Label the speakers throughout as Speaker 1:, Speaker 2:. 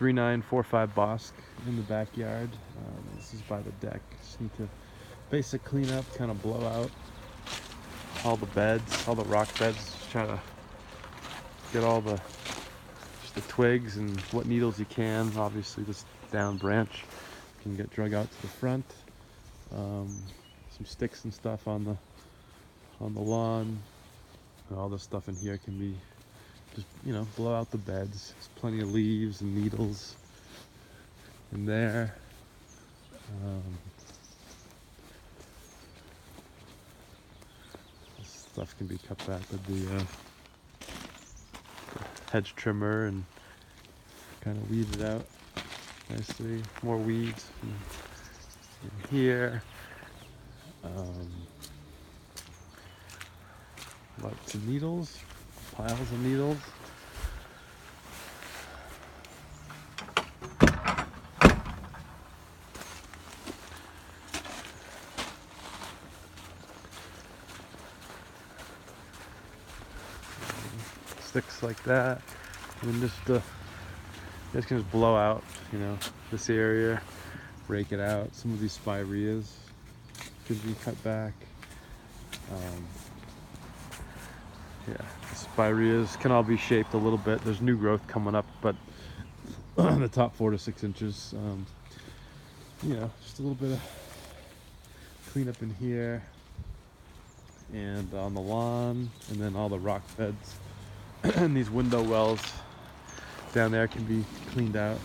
Speaker 1: 3945 Bosque in the backyard. This is by the deck. Just need to basic cleanup, kind of blow out all the beds, all the rock beds. Just try to get all the just the twigs and what needles you can. Obviously, this down branch can get drug out to the front. Some sticks and stuff on the lawn. And all this stuff in here can be just, you know, blow out the beds. There's plenty of leaves and needles in there. This stuff can be cut back with the hedge trimmer and kind of weed it out nicely. More weeds in here. Lots of needles, piles of needles. Sticks like that. And just you guys can just blow out, you know, this area, rake it out. Some of these spireas could be cut back. Yeah, the spireas can all be shaped a little bit. There's new growth coming up, but the top 4 to 6 inches. You know, just a little bit of cleanup in here and on the lawn, and then all the rock beds and these window wells down there can be cleaned out.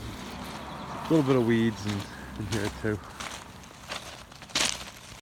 Speaker 1: A little bit of weeds in here too.